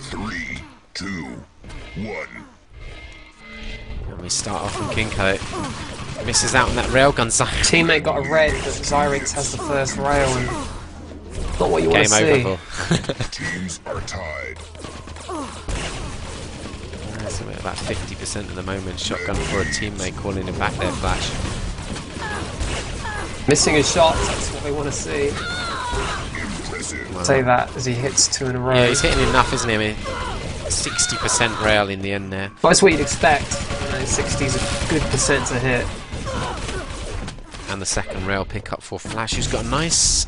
3, 2, 1. And we start off from Kinko. Misses out on that railgun. Teammate got a red, but Zyrix has the first rail, and not what you want to see. Game over. Teams are tied. So we're about 50% at the moment. Shotgun for a teammate calling him back there, Flash. Missing his shots, that's what they want to see. Wow. Say that as he hits 2 in a row. Yeah, he's hitting enough, isn't he? I mean, 60% rail in the end there. Well, that's what you'd expect. 60 is a good percent to hit. And the second rail pickup for Flash, who's got a nice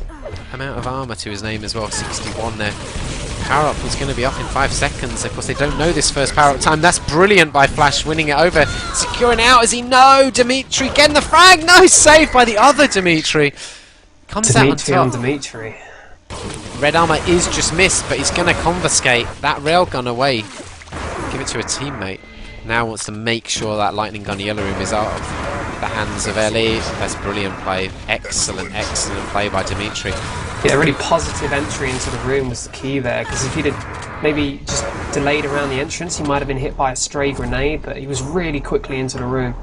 amount of armour to his name as well. 61 there. Power up was going to be off in 5 seconds. Of course, they don't know this first power up time. That's brilliant by Flash, winning it over. Securing out as he no. Dimitri getting the frag. No, saved by the other Dimitri. Comes out on top. Dimitri. Red armour is just missed, but he's going to confiscate that railgun away. Give it to a teammate. Now wants to make sure that lightning gun yellow room is out of the hands of Ellie. That's brilliant play. Excellent, excellent play by Dimitri. Yeah, a really positive entry into the room was the key there, because if he'd have maybe just delayed around the entrance, he might have been hit by a stray grenade, but he was really quickly into the room.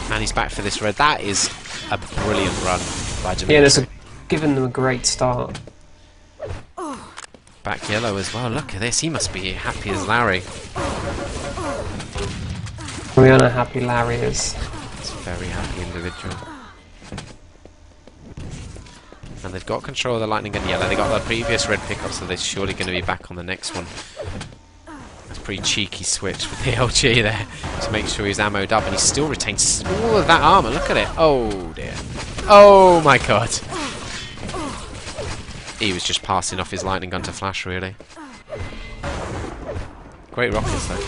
And he's back for this red. That is a brilliant run by Dimitri. Yeah, that's given them a great start. Back yellow as well. Look at this. He must be happy as Larry. We don't know how happy Larry is. He's a very happy individual. And they've got control of the lightning gun yellow. They got their previous red pickup, so they're surely going to be back on the next one. That's a pretty cheeky switch with the LG there to make sure he's ammoed up, and he still retains all of that armor. Look at it. Oh dear. Oh my god. He was just passing off his lightning gun to Flash, really. Great rockets though.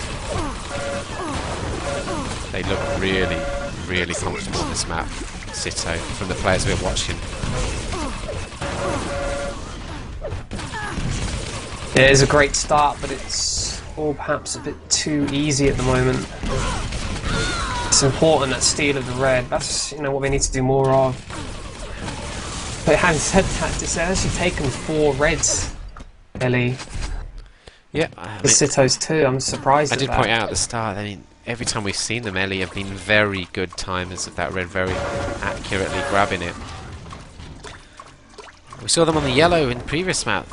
They look really, really comfortable on this map, Sitto, from the players we're watching. It is a great start, but it's all perhaps a bit too easy at the moment. It's important that steal of the red. That's what they need to do more of. But having said that, it's actually taken 4 reds, Ellie. Yeah, The Sitto's too. I'm surprised. I did point out at the start. I mean, every time we've seen them, Ellie have been very good timers of that red, very accurately grabbing it. We saw them on the yellow in the previous map.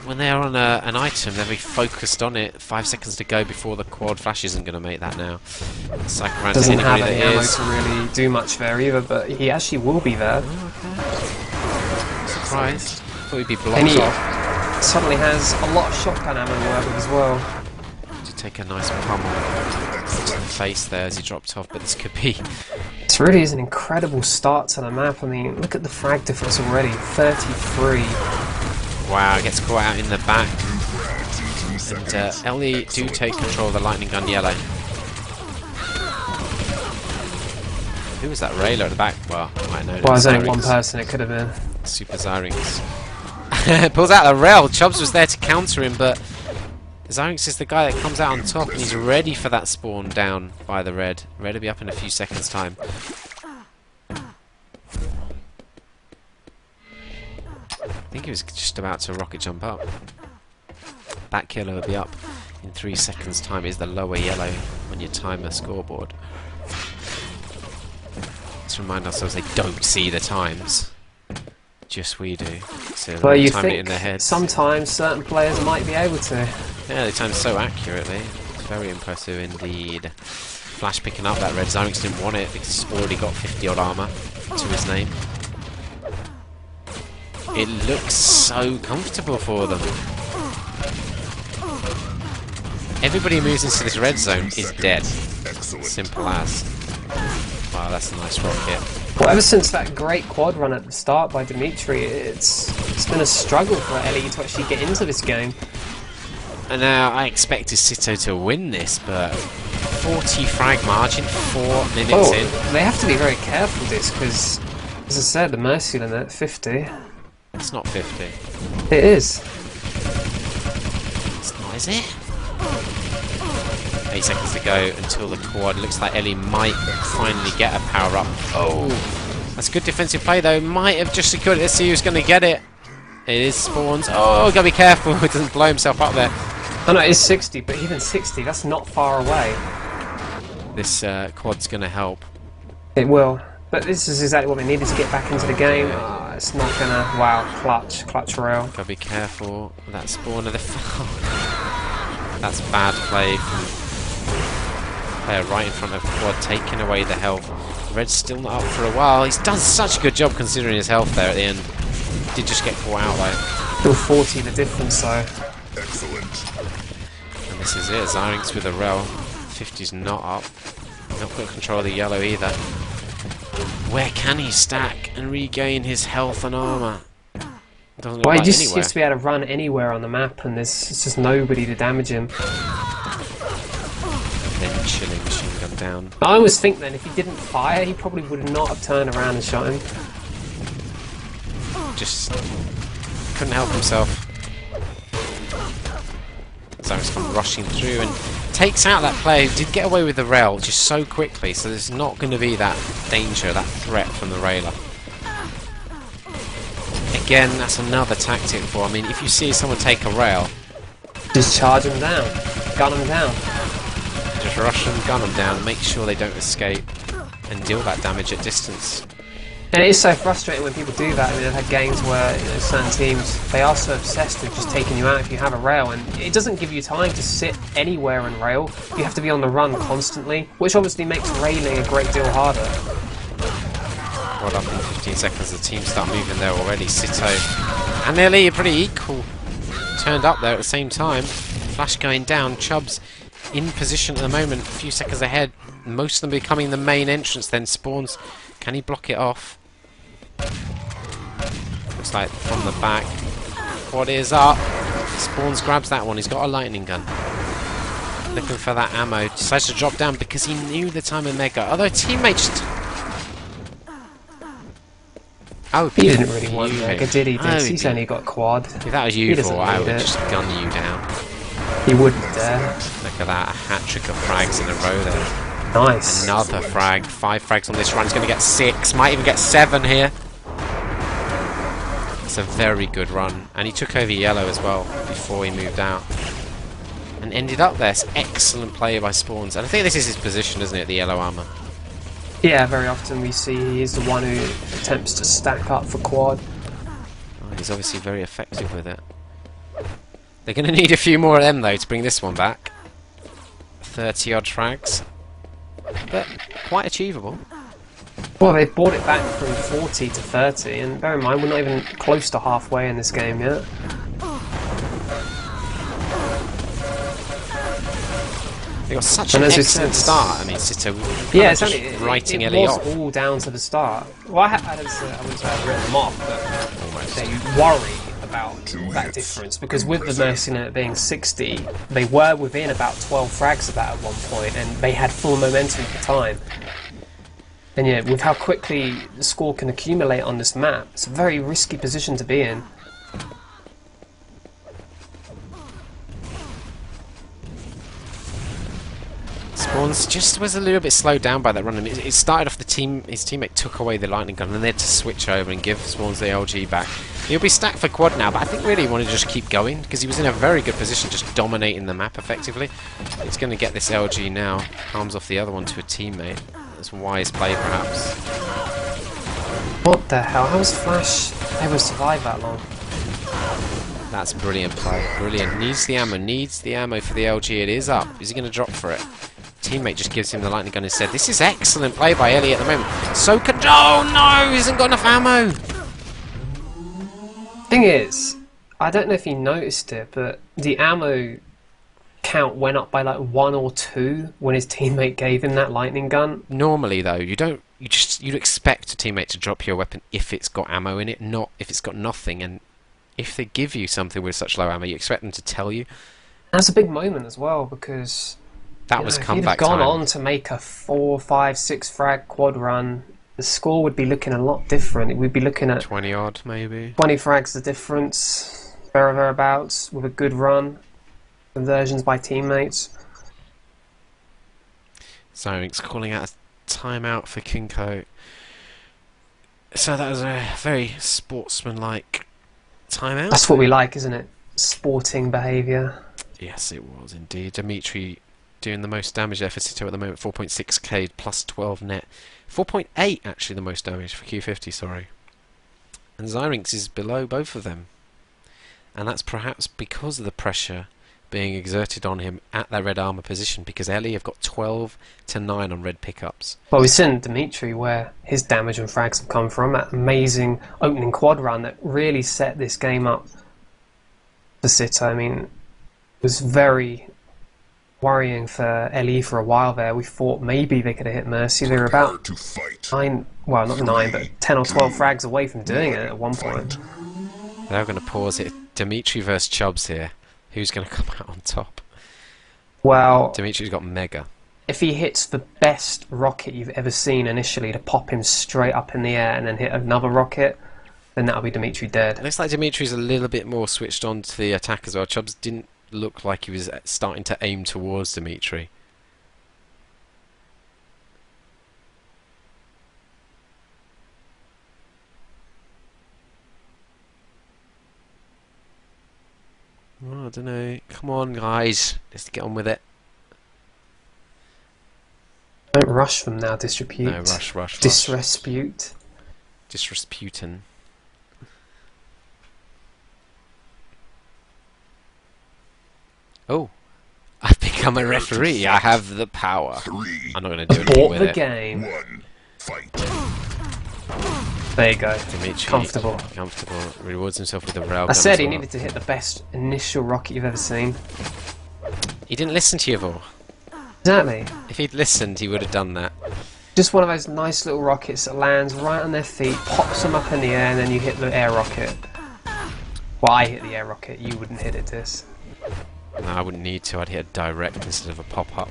When they're on an item, they're very focused on it. 5 seconds to go before the quad. Flash isn't going to make that now. Doesn't have any ammo to really do much there either, but he actually will be there. Oh, okay. Surprised. Thought he'd be blocked and he off. Suddenly has a lot of shotgun ammo to work with as well. To take a nice pummel to the face there as he dropped off, but this could be... This really is an incredible start to the map. I mean, look at the frag difference already. 33. Wow, gets caught out in the back. And Ellie do take control of the lightning gun yellow. Who was that railer at the back? Well, I might know. Well, there's only one person it could have been. Super Zyrinx. Pulls out the rail. Chubbs was there to counter him, but Zyrinx is the guy that comes out on top, and he's ready for that spawn down by the red. Red will be up in a few seconds' time. I think he was just about to rocket jump up. Back yellow will be up in 3 seconds' time. Is the lower yellow on your timer scoreboard. Let's remind ourselves they don't see the times. Just we do. So well, you time think it in their heads. Sometimes certain players might be able to. Yeah, they time so accurately. It's very impressive indeed. Flash picking up that red. Zyrinx didn't want it because he's already got 50 odd armour to his name. It looks so comfortable for them. Everybody who moves into this red zone is dead. Simple as. Wow, that's a nice rocket. Well, ever since that great quad run at the start by Dimitri, it's been a struggle for Ellie to actually get into this game. And now I expected Sitto to win this, but 40 frag margin, 4 minutes in. They have to be very careful with this because, as I said, the mercy limit 50. It's not 50. It is. It's not, is it? 8 seconds to go until the quad. Looks like Ellie might finally get a power up. Oh, that's good defensive play though. Might have just secured it. Let's see who's going to get it. It is spawns. Oh, gotta be careful. He doesn't blow himself up there. I know it is 60, but even 60, that's not far away. This quad's going to help. It will. But this is exactly what we needed to get back into the game. It's not gonna... Wow, clutch rail. Gotta be careful. That spawn of the... That's bad play from player right in front of quad, taking away the health. Red's still not up for a while. He's done such a good job considering his health there at the end. Did just get caught out though. Still 40 the difference though. Excellent. And this is it. Zyrinx with a rel. 50's not up. Not got control of the yellow either. Where can he stack and regain his health and armour? Doesn't look Well, he like just anywhere. seems to be able to run anywhere on the map, and there's just nobody to damage him. Then chilling machine gun down. I always think then if he didn't fire, he probably would not have turned around and shot him. Just couldn't help himself. Zyrinx come rushing through and takes out that player who did get away with the rail just so quickly, so there's not going to be that danger, that threat from the railer. Again, that's another tactic for, I mean, if you see someone take a rail, Just charge him down. Gun him down. just rush them, gun them down, make sure they don't escape, and deal that damage at distance. And it is so frustrating when people do that. I mean, I've had games where certain teams, they are so obsessed with just taking you out if you have a rail, and it doesn't give you time to sit anywhere and rail. You have to be on the run constantly, which obviously makes railing a great deal harder. Well, up in 15 seconds, the team start moving there already. Sitto and Ellie are pretty equal. Turned up there at the same time. Flash going down. Chubb's in position at the moment, a few seconds ahead. Most of them becoming the main entrance, then spawns. Can he block it off? Looks like from the back. Quad is up. Spawns grabs that one. He's got a lightning gun. Looking for that ammo. Decides to drop down because he knew the time of Mega. Although teammates just... Oh, He didn't really want you. Mega, did he? Oh, He's only got quad. if that was He you, doesn't for I need would it. just gun you down. He wouldn't dare. Look at that, a hat-trick of frags in a row there. Nice. Another frag, 5 frags on this run. He's going to get 6, might even get 7 here. It's a very good run, and he took over yellow as well before he moved out. And ended up there. It's excellent play by Spawns, and I think this is his position, isn't it, the yellow armour? Yeah, very often we see he is the one who attempts to stack up for quad. Oh, he's obviously very effective with it. They're going to need a few more of them, though, to bring this one back. 30-odd frags. But quite achievable. Well, they brought it back from 40 to 30, and bear in mind, we're not even close to halfway in this game yet. They got such an as we excellent said, start. I mean, Sitto Yeah, it's just only, writing it Ellie was off. all down to the start. Well, I wouldn't say I've written them off, but Almost. they worry about Two that hits. difference, because with the nursing it being 60, they were within about 12 frags of that at one point, and they had full momentum at the time. And yeah, with how quickly the score can accumulate on this map, it's a very risky position to be in. Spawns just was a little bit slowed down by that run. I mean, it started off his teammate took away the lightning gun and they had to switch over and give Spawns the LG back. He'll be stacked for quad now, but I think really he wanted to just keep going because he was in a very good position, just dominating the map effectively. He's going to get this LG now. Palms off the other one to a teammate. That's wise play, perhaps. What the hell? How was Flash able to survive that long? That's brilliant play. Brilliant. Needs the ammo for the LG. It is up. Is he going to drop for it? Teammate just gives him the lightning gun instead. This is excellent play by Ellie at the moment. So oh no, he hasn't got enough ammo. Thing is, I don't know if he noticed it, but the ammo count went up by like 1 or 2 when his teammate gave him that lightning gun. Normally though, you'd expect a teammate to drop your weapon if it's got ammo in it, not if it's got nothing. And if they give you something with such low ammo, you expect them to tell you. That's a big moment as well, because That was if he'd comeback have gone time. on to make a 4, 5, 6 frag quad run, the score would be looking a lot different. We'd be looking at 20 odd maybe. 20 frags the difference, thereabouts, with a good run. Conversions by teammates. Zyrinx calling out a timeout for Kinko. So that was a very sportsmanlike timeout. That's what we like, isn't it? Sporting behaviour. Yes, it was indeed. Dimitri doing the most damage there for Sitto at the moment, 4.6k plus 12 net. 4.8 actually the most damage for Q50, sorry. And Zyrinx is below both of them. And that's perhaps because of the pressure being exerted on him at that red armor position, because Ellie have got 12 to 9 on red pickups. Well, we've seen Dimitri where his damage and frags have come from, that amazing opening quad run that really set this game up for Sitto. I mean, it was very worrying for LE for a while there. We thought maybe they could have hit Mercy. They were about to fight. 9, well not 9, but 10 or 12 frags away from doing it at one point. They're going to pause it. Dimitri versus Chubbs here. Who's going to come out on top? Well, Dimitri's got Mega. if he hits the best rocket you've ever seen initially to pop him straight up in the air and then hit another rocket, then that'll be Dimitri dead. It looks like Dimitri's a little bit more switched on to the attack as well. Chubbs didn't look like he was starting to aim towards Dimitri. Oh, I don't know. Come on, guys. Let's get on with it. Don't rush them now, Disrepute. No, rush. Disrespute. Disresputin. Oh. I've become a referee. I have the power. Three, I'm not going to do anything Bought with the it. game. one, fight. There you go. Dimitri, Comfortable. Comfortable. Rewards himself with a railgun. I said as he well. needed to hit the best initial rocket you've ever seen. He didn't listen to you, Vor. Exactly. If he'd listened, he would have done that. Just one of those nice little rockets that lands right on their feet, pops them up in the air, and then you hit the air rocket. Well, I hit the air rocket, you wouldn't hit it, Dis. No, I wouldn't need to. I'd hit a direct instead of a pop-up.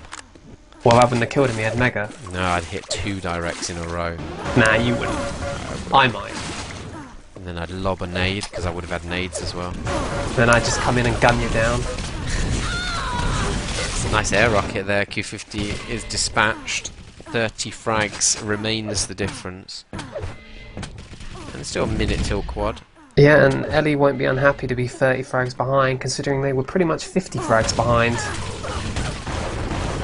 Well, I wouldn't have killed him, he had Mega. No, I'd hit 2 directs in a row. Nah, you wouldn't. I might. And then I'd lob a nade, because I would have had nades as well. Then I'd just come in and gun you down. It's a nice air rocket there. Q50 is dispatched. 30 frags remains the difference. And it's still a minute till quad. Yeah, and Ellie won't be unhappy to be 30 frags behind, considering they were pretty much 50 frags behind.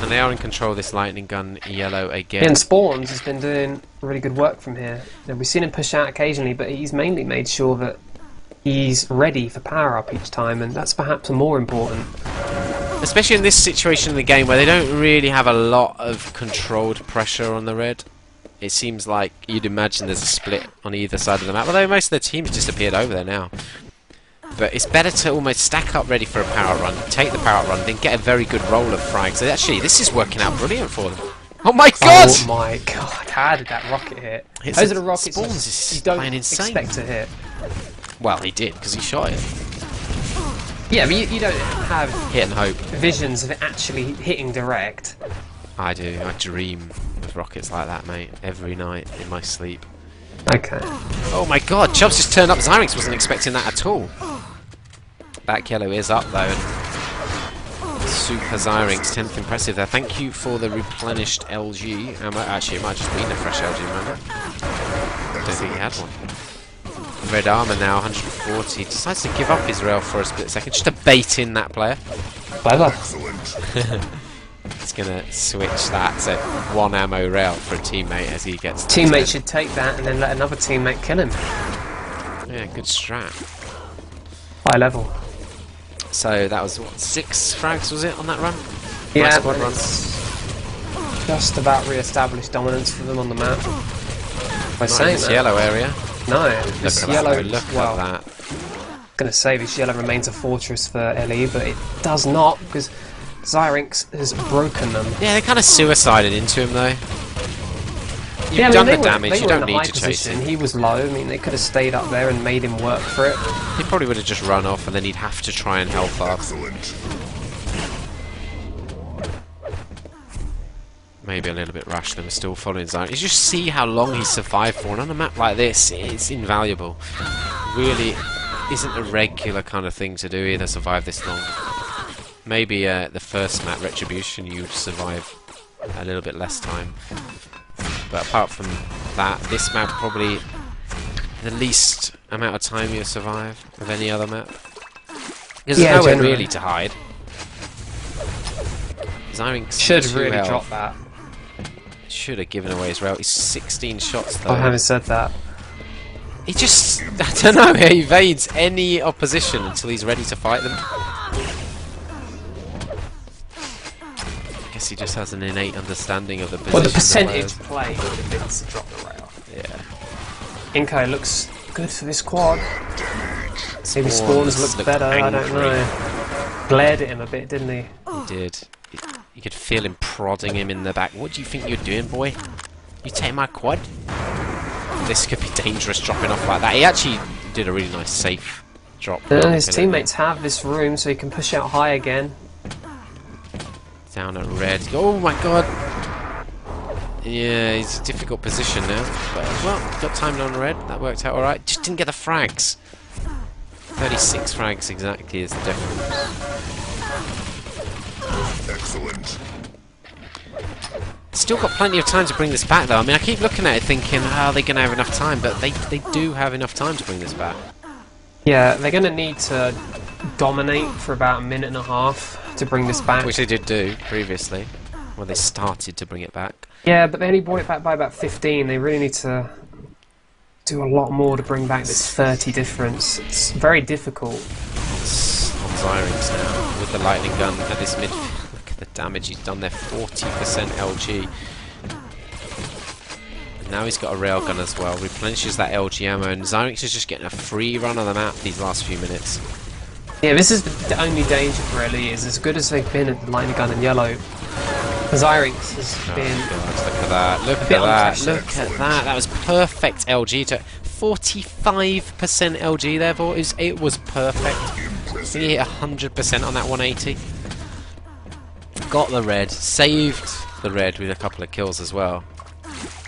And they are in control of this lightning gun yellow again. Yeah, and Spawns has been doing really good work from here. And we've seen him push out occasionally, but he's mainly made sure that he's ready for power up each time, and that's perhaps more important. Especially in this situation in the game where they don't really have a lot of controlled pressure on the red. It seems like you'd imagine there's a split on either side of the map, although most of the teams disappeared over there now. But it's better to almost stack up ready for a power run, take the power run, then get a very good roll of frags. Actually, this is working out brilliant for them. Oh my god! Oh my god, how did that rocket hit? It's Those a- are the rockets Spawns is you don't playing insane. expect to hit. Well, he did, because he shot it. Yeah, but you don't have Hit and hope. visions of it actually hitting direct. I do. I dream of rockets like that, mate. Every night in my sleep. Okay. Oh my god, Chubbs just turned up. Zyrinx wasn't expecting that at all. Back yellow is up though. And Super Zyrinx, 10th impressive there. Thank you for the replenished LG. Actually, it might have just been a fresh LG, remember? I don't think he had one. Red armor now, 140. Decides to give up his rail for a split second, just to bait in that player. Clever. Excellent. He's going to switch that to 1 ammo rail for a teammate as he gets... to Teammate 10. should take that and then let another teammate kill him. Yeah, good strat. High level. So that was, what, 6 frags was it on that run? Yeah, Nice squad but run. it's just about re-established dominance for them on the map. By Not in saying this that, yellow area. no, Look this at yellow. that, though, look well, at that. gonna say this yellow remains a fortress for LE, but it does not because Zyrinx has broken them. Yeah, they kind of suicided into him though. You've Yeah, I mean, done they the were- damage, they you were don't in a need high to chase position. him. He was low. I mean, they could have stayed up there and made him work for it. He probably would have just run off and then he'd have to try and help up. Excellent. Maybe a little bit rash, them still following Zion. You just see how long he survived for, and on a map like this, it's invaluable. Really isn't a regular kind of thing to do either, survive this long. Maybe the first map, Retribution, you'd survive a little bit less time. But apart from that, this map probably the least amount of time you'll survive of any other map. Because Yeah, there's nowhere generally. really to hide. Zyrinx Should 2 really health. drop that. Should have given away his rail. He's 16 shots though. I haven't said that. He just, I don't know, he evades any opposition until he's ready to fight them. I guess he just has an innate understanding of the position. Well, the percentage play would have been to drop the rail. Yeah. Inko looks good for this quad. Maybe Spawns look better, I don't know. Glared at him a bit, didn't he? He did. You could feel him prodding him in the back. What do you think you're doing, boy? You take my quad? This could be dangerous dropping off like that. He actually did a really nice safe drop. His teammates have this room so he can push out high again. Down at red. Oh my god! Yeah, he's a difficult position now. But, well, got timed on red. That worked out alright. Just didn't get the frags. 36 frags exactly is the difference. Excellent. Still got plenty of time to bring this back though. I mean, I keep looking at it thinking, are they going to have enough time? But they do have enough time to bring this back. Yeah, they're going to need to dominate for about a minute and a half to bring this back. Which they did do previously, when they started to bring it back. Yeah, but they only brought it back by about 15. They really need to do a lot more to bring back this 30 difference. It's very difficult. It's on Zyrinx now, with the lightning gun at this midfield. Look at the damage he's done there, 40% LG. And now he's got a railgun as well, replenishes that LG ammo, and Zyrinx is just getting a free run on the map these last few minutes. Yeah, this is the only danger for LE, is as good as they've been at the lightning gun in yellow. Zyrinx has been... God, look at that, look at that, look at that. That was perfect LG to 45% LG there, boys. It was perfect. He hit 100% on that 180. Got the red, saved the red with a couple of kills as well.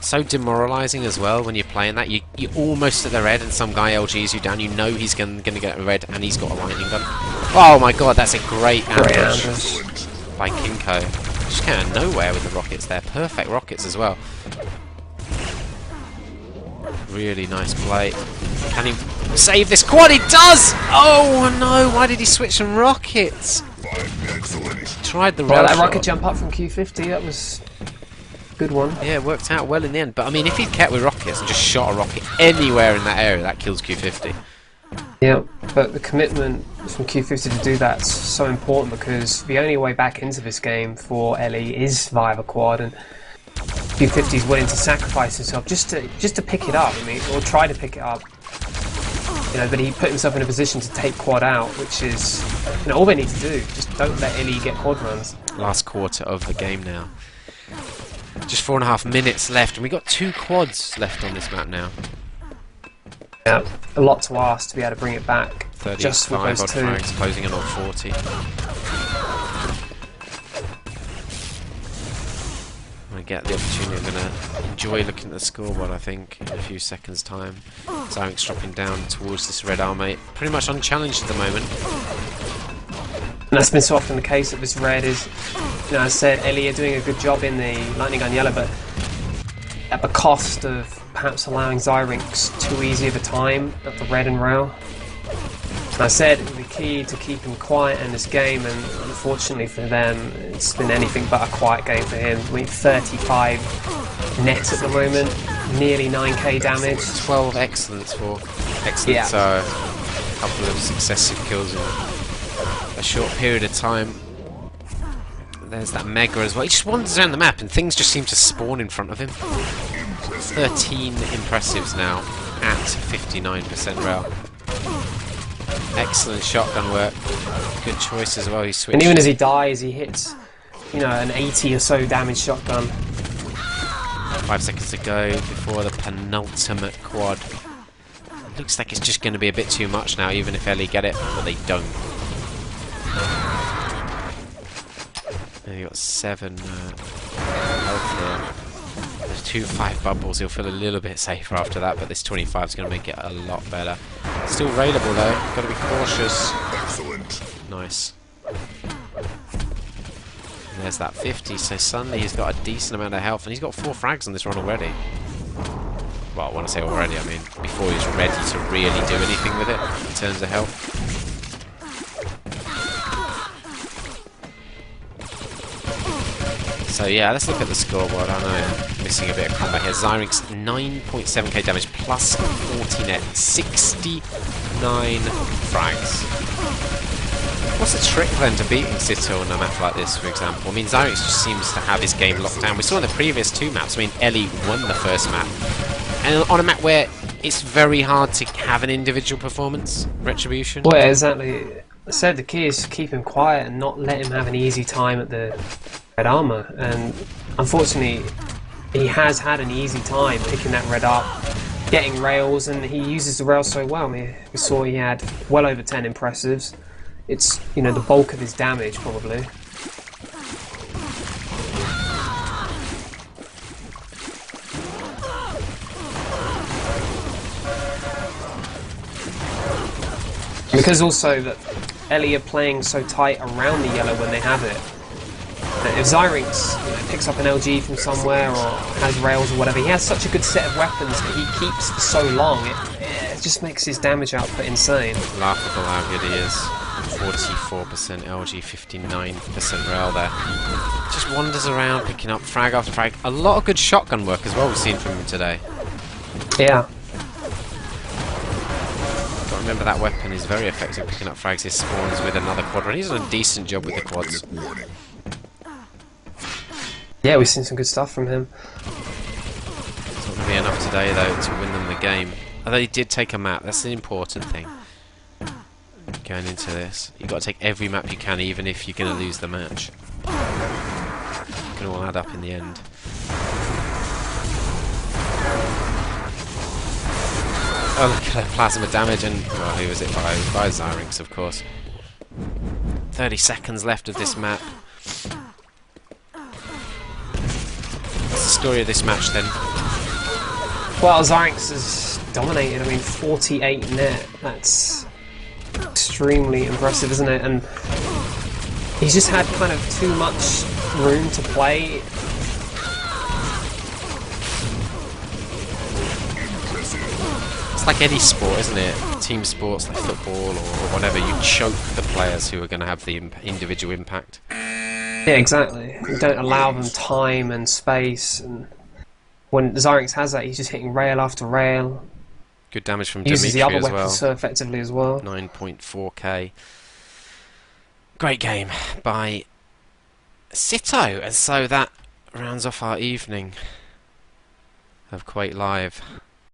So demoralising as well when you're playing that. You're almost at the red and some guy LGs you down. You know he's going to get a red and he's got a lightning gun. Oh my god, that's a great ambush by Kinko. Just came out of nowhere with the rockets there. Perfect rockets as well. Really nice play. Can he save this quad? He does! Oh no, why did he switch from rockets? Tried the Well, that shot. rocket jump up from Q50, that was a good one. Yeah, it worked out well in the end. But I mean, if he'd kept with rockets and just shot a rocket anywhere in that area, that kills Q50. Yeah, but the commitment from Q50 to do that's so important because the only way back into this game for LE is via the quad, and Q50 is willing to sacrifice himself just to pick it up. I mean, or try to pick it up. You know, but he put himself in a position to take quad out, which is, you know, all they need to do. Just don't let LE get quad runs. Last quarter of the game now. Just 4.5 minutes left, and we got 2 quads left on this map now. Yeah, a lot to ask to be able to bring it back. 35 just with those odd 2. frags, closing in on 40. I'm going to get the opportunity. I'm going to enjoy looking at the scoreboard, I think, in a few seconds' time. Zyrinx dropping down towards this red armor. Pretty much unchallenged at the moment. And that's been so often the case that this red is, you know, as I said, LE are doing a good job in the lightning gun yellow, but at the cost of perhaps allowing Zyrinx too easy of a time at the red and rail. And I said it would be key to keep him quiet in this game, and unfortunately for them, it's been anything but a quiet game for him. We're 35 net at the moment, nearly 9k damage. 12 excellence for excellent. Yeah. So a couple of successive kills in a short period of time. There's that Mega as well. He just wanders around the map and things just seem to spawn in front of him. 13 impressives now at 59% rail. Excellent shotgun work. Good choice as well. He switched. And even as he dies, he hits, you know, an 80 or so damage shotgun. 5 seconds to go before the penultimate quad. It looks like it's just going to be a bit too much now, even if LE get it, but they don't. And you got 7 health here. There's 2 5 bubbles. He'll feel a little bit safer after that, but this 25 is going to make it a lot better. Still railable though. Got to be cautious. Excellent. Nice. And there's that 50. So suddenly he's got a decent amount of health, and he's got 4 frags on this run already. Well, when I say already, I mean before he's ready to really do anything with it in terms of health. So yeah, let's look at the scoreboard. I know I'm missing a bit of combat here. Zyrinx 9.7k damage plus 40 net, 69 frags. What's the trick then to beating sitto on a map like this, for example? I mean, Zyrinx just seems to have his game locked down. We saw in the previous 2 maps, I mean, Ellie won the first map. And on a map where it's very hard to have an individual performance, Retribution. Well, exactly. I said the key is to keep him quiet and not let him have an easy time at the red armor. And unfortunately, he has had an easy time picking that red up, getting rails, and he uses the rails so well. I mean, we saw he had well over 10 impressives. It's, you know, the bulk of his damage, probably. Because also that Ellie are playing so tight around the yellow when they have it. That if Zyrinx, you know, picks up an LG from somewhere or has rails or whatever, he has such a good set of weapons that he keeps for so long, it just makes his damage output insane. Laughable how good he is. 44% LG, 59% rail there. Just wanders around picking up frag after frag. A lot of good shotgun work as well we've seen from him today. Yeah. Got to remember that weapon is very effective picking up frags. His spawns with another quad run. He's done a decent job with the quads. Yeah, we've seen some good stuff from him. It's not going to be enough today though to win them the game. Although he did take a map, that's the important thing. Going into this, you've got to take every map you can, even if you're going to lose the match. It can all add up in the end. Oh, look at that plasma damage, and well, who was it by? It was by Zyrinx, of course. 30 seconds left of this map. What's the story of this match then? Well, Zyrinx has dominated. I mean, 48 net. That's extremely impressive, isn't it? And he's just had kind of too much room to play. It's like any sport, isn't it? Team sports like football or whatever, you choke the players who are going to have the individual impact. Yeah, exactly. You don't allow them time and space, and when Zyrinx has that, he's just hitting rail after rail. Good damage from Uses Dimitri the other as weapons well. so effectively as well. 9.4k. Great game by Sitto, and so that rounds off our evening of Quake Live.